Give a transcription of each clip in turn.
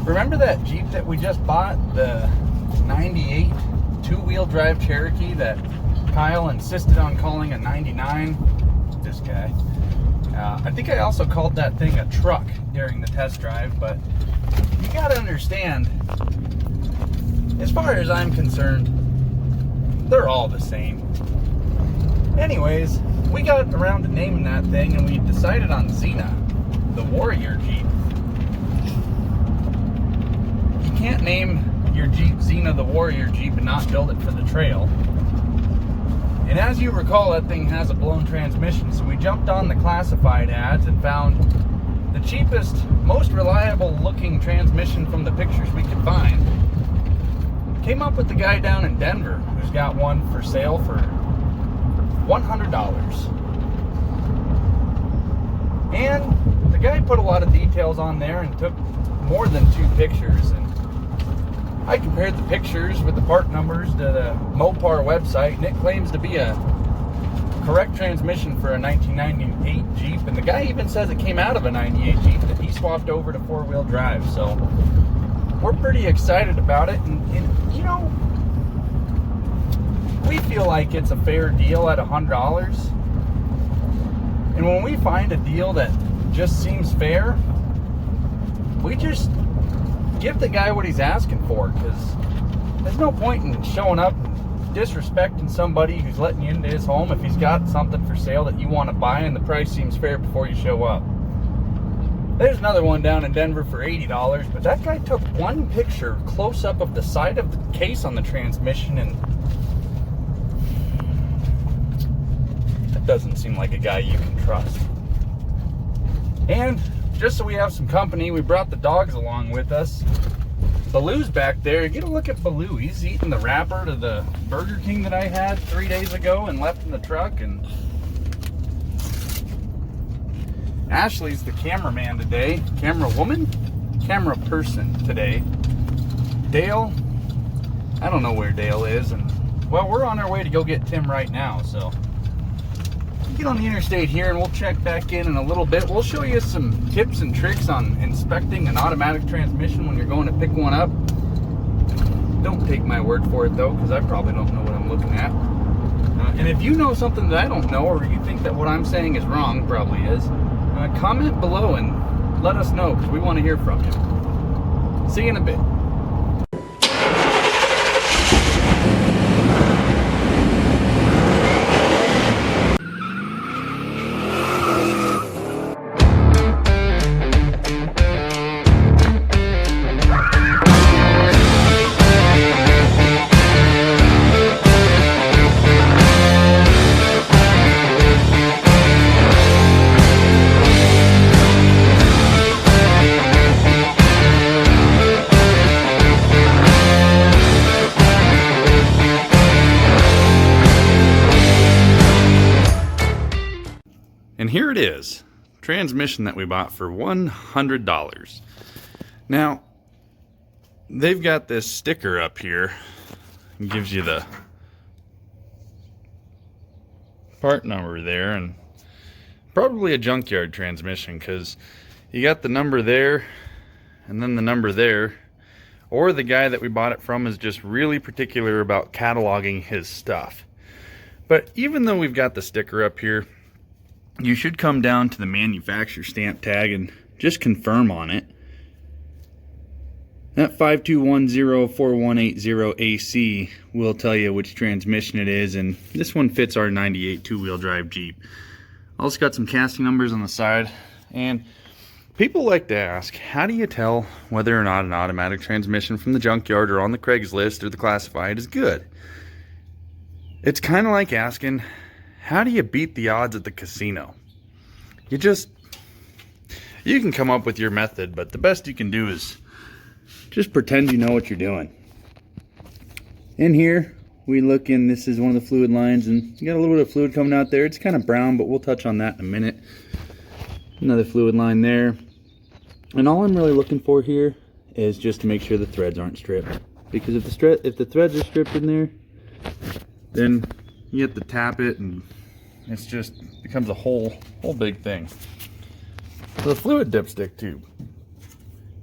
Remember that Jeep that we just bought, the 98 two-wheel drive Cherokee that Kyle insisted on calling a 99? This guy. I think I also called that thing a truck during the test drive, but you gotta understand, as far as I'm concerned, they're all the same. Anyways, we got around to naming that thing and we decided on Xena, the Warrior Jeep. You can't name your Jeep Xena the Warrior Jeep and not build it for the trail. And as you recall, that thing has a blown transmission, so we jumped on the classified ads and found the cheapest, most reliable looking transmission from the pictures we could find. Came up with the guy down in Denver who's got one for sale for $100. And the guy put a lot of details on there and took more than 2 pictures, and I compared the pictures with the part numbers to the Mopar website, and it claims to be a correct transmission for a 1998 Jeep, and the guy even says it came out of a 98 Jeep that he swapped over to 4-wheel drive. So we're pretty excited about it, and you know, we feel like it's a fair deal at $100. And when we find a deal that just seems fair, we just give the guy what he's asking for, because there's no point in showing up and disrespecting somebody who's letting you into his home if he's got something for sale that you want to buy and the price seems fair before you show up. There's another one down in Denver for $80, but that guy took one picture close up of the side of the case on the transmission, and that doesn't seem like a guy you can trust. And just so we have some company, we brought the dogs along with us. Baloo's back there. Get a look at Baloo. He's eating the wrapper to the Burger King that I had 3 days ago and left in the truck. And Ashley's the cameraman today. Camera woman? Camera person today. Dale, I don't know where Dale is. And well, we're on our way to go get Tim right now, so get on the interstate here and we'll check back in a little bit. We'll show you some tips and tricks on inspecting an automatic transmission when you're going to pick one up. Don't take my word for it though, because I probably don't know what I'm looking at. And if you know something that I don't know, or you think that what I'm saying is wrong, probably is, comment below and let us know, because we want to hear from you. See you in a bit. And here it is, transmission that we bought for $100. Now, they've got this sticker up here. It gives you the part number there, and probably a junkyard transmission, because you got the number there and then the number there. Or the guy that we bought it from is just really particular about cataloging his stuff. But even though we've got the sticker up here, you should come down to the manufacturer stamp tag and just confirm on it. That 52104180AC will tell you which transmission it is, and this one fits our 98 two-wheel drive Jeep. Also got some casting numbers on the side, and people like to ask, how do you tell whether or not an automatic transmission from the junkyard or on the Craigslist or the classified is good? It's kind of like asking, how do you beat the odds at the casino? You can come up with your method, but the best you can do is just pretend you know what you're doing. In here, we look in, this is one of the fluid lines, and you got a little bit of fluid coming out there. It's kind of brown, but we'll touch on that in a minute. Another fluid line there. And all I'm really looking for here is just to make sure the threads aren't stripped. Because if the threads are stripped in there, then you have to tap it and it's just becomes a whole big thing. So the fluid dipstick tube.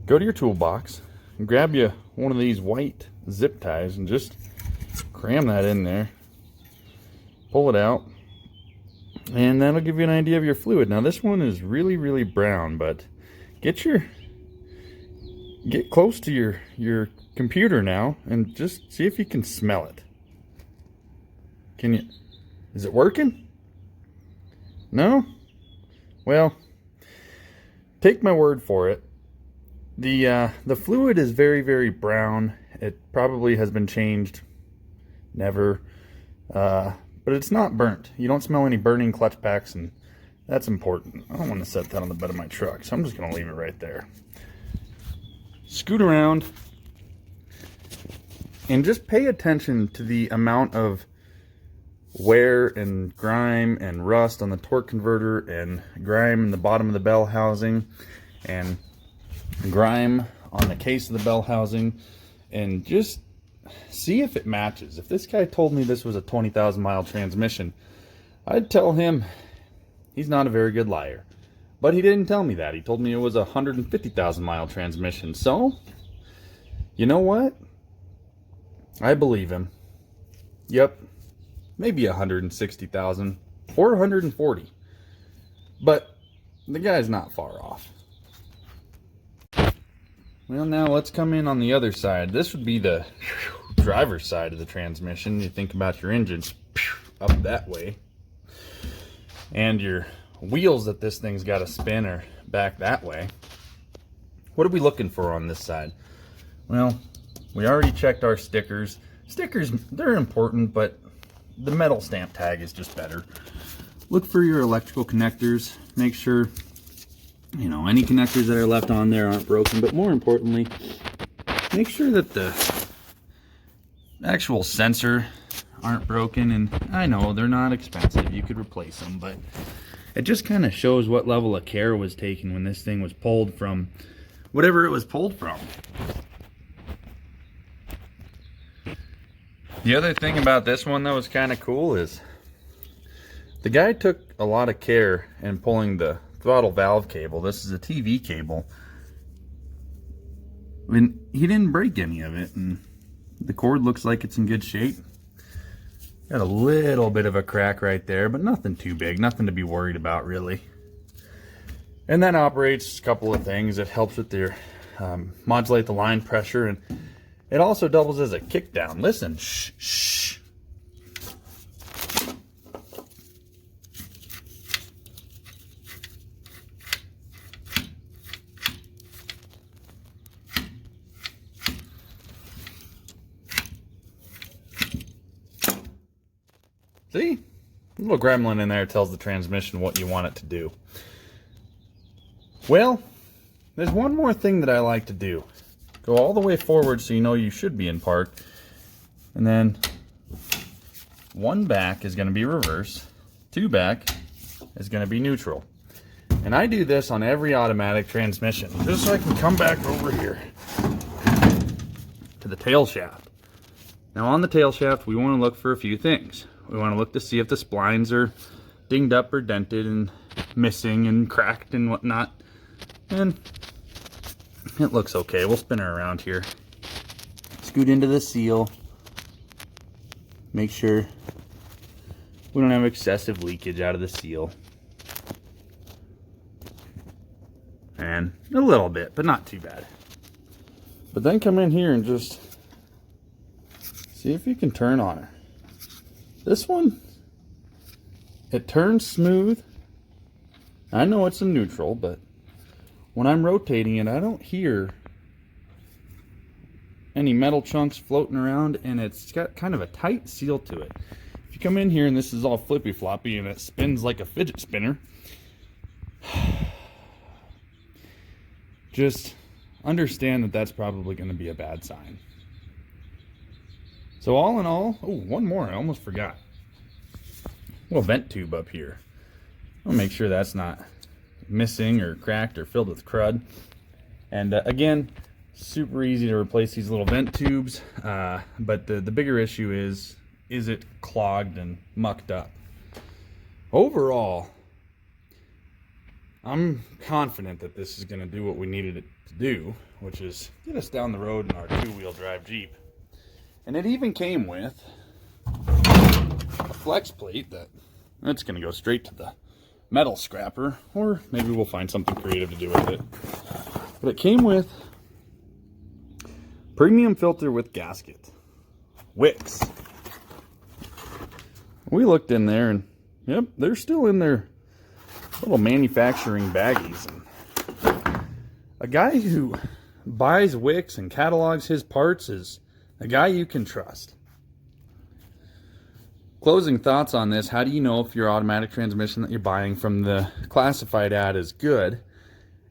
Go to your toolbox, grab you one of these white zip ties and just cram that in there. Pull it out, and that'll give you an idea of your fluid. Now this one is really, really brown, but get close to your computer now and just see if you can smell it. Can you? Is it working? No? Well, take my word for it. The fluid is very, very brown. It probably has been changed. Never. But it's not burnt. You don't smell any burning clutch packs, and that's important. I don't want to set that on the bed of my truck, so I'm just going to leave it right there. Scoot around and just pay attention to the amount of wear and grime and rust on the torque converter, and grime in the bottom of the bell housing, and grime on the case of the bell housing, and just see if it matches. If this guy told me this was a 20,000 mile transmission, I'd tell him he's not a very good liar. But he didn't tell me that. He told me it was a 150,000 mile transmission. So, you know what? I believe him. Yep. Maybe 160,000 or 140. But the guy's not far off. Well, now let's come in on the other side. This would be the driver's side of the transmission. You think about your engine up that way, and your wheels that this thing's got to spin are back that way. What are we looking for on this side? Well, we already checked our stickers. Stickers, they're important, but the metal stamp tag is just better. Look for your electrical connectors. Make sure, you know, any connectors that are left on there aren't broken, but more importantly, make sure that the actual sensor aren't broken. And I know they're not expensive, you could replace them, but it just kind of shows what level of care was taken when this thing was pulled from whatever it was pulled from. The other thing about this one that was kind of cool is the guy took a lot of care in pulling the throttle valve cable. This is a TV cable. When he didn't break any of it, and the cord looks like it's in good shape. Got a little bit of a crack right there, but nothing too big, nothing to be worried about really. And that operates a couple of things. It helps with your modulate the line pressure, and it also doubles as a kick down. Listen, shh, shh. See? A little gremlin in there tells the transmission what you want it to do. Well, there's one more thing that I like to do. Go all the way forward so you know you should be in park. And then one back is going to be reverse. Two back is going to be neutral. And I do this on every automatic transmission, just so I can come back over here to the tail shaft. Now on the tail shaft, we want to look for a few things. We want to look to see if the splines are dinged up or dented and missing and cracked and whatnot. And it looks okay. We'll spin her around here. Scoot into the seal. Make sure we don't have excessive leakage out of the seal. And a little bit, but not too bad. But then come in here and just see if you can turn on her. This one, it turns smooth. I know it's in neutral, but when I'm rotating it, I don't hear any metal chunks floating around, and it's got kind of a tight seal to it. If you come in here and this is all flippy floppy and it spins like a fidget spinner, just understand that that's probably going to be a bad sign. So all in all, oh, one more, I almost forgot. A little vent tube up here. I'll make sure that's not missing or cracked or filled with crud. And again, super easy to replace these little vent tubes, but the bigger issue is it clogged and mucked up? Overall, I'm confident that this is going to do what we needed it to do, which is get us down the road in our two-wheel drive Jeep. And it even came with a flex plate that's going to go straight to the metal scrapper, or maybe we'll find something creative to do with it. But it came with premium filter with gasket, wicks. We looked in there and yep, they're still in their little manufacturing baggies. And a guy who buys wicks and catalogs his parts is a guy you can trust. Closing thoughts on this: how do you know if your automatic transmission that you're buying from the classified ad is good?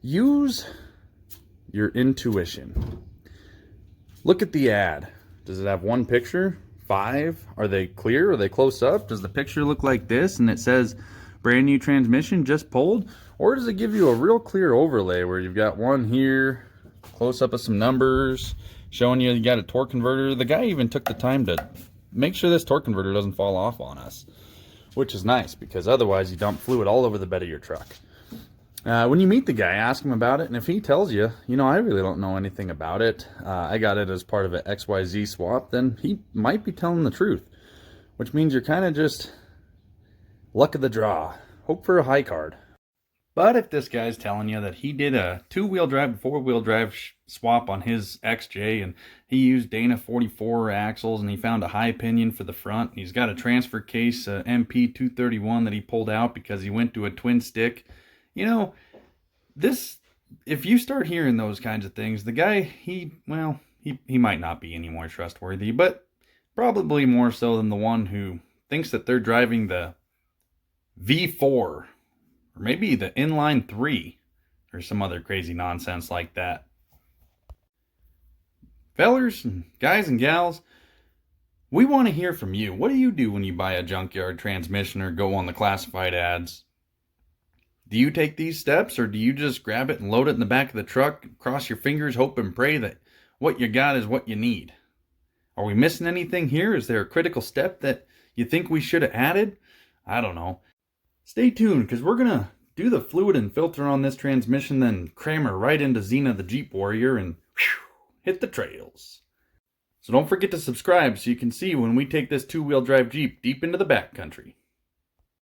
Use your intuition. Look at the ad. Does it have one picture? 5? Are they clear? Are they close up? Does the picture look like this and it says brand new transmission just pulled? Or does it give you a real clear overlay where you've got one here, close up of some numbers, showing you got a torque converter? The guy even took the time to make sure this torque converter doesn't fall off on us, which is nice because otherwise you dump fluid all over the bed of your truck. When you meet the guy, ask him about it, and if he tells you, you know, I really don't know anything about it, I got it as part of an XYZ swap, then he might be telling the truth, which means you're kind of just luck of the draw. Hope for a high card. But if this guy's telling you that he did a two-wheel drive, four-wheel drive swap on his XJ, and he used Dana 44 axles, and he found a high pinion for the front, and he's got a transfer case MP231 that he pulled out because he went to a twin stick, you know, this, if you start hearing those kinds of things, the guy, he might not be any more trustworthy, but probably more so than the one who thinks that they're driving the V4, or maybe the inline 3, or some other crazy nonsense like that. Fellers and guys and gals, we want to hear from you. What do you do when you buy a junkyard transmission or go on the classified ads? Do you take these steps, or do you just grab it and load it in the back of the truck, cross your fingers, hope and pray that what you got is what you need? Are we missing anything here? Is there a critical step that you think we should have added? I don't know. Stay tuned, because we're going to do the fluid and filter on this transmission, then cram her right into Xena the Jeep Warrior and hit the trails. So don't forget to subscribe so you can see when we take this two-wheel drive Jeep deep into the backcountry.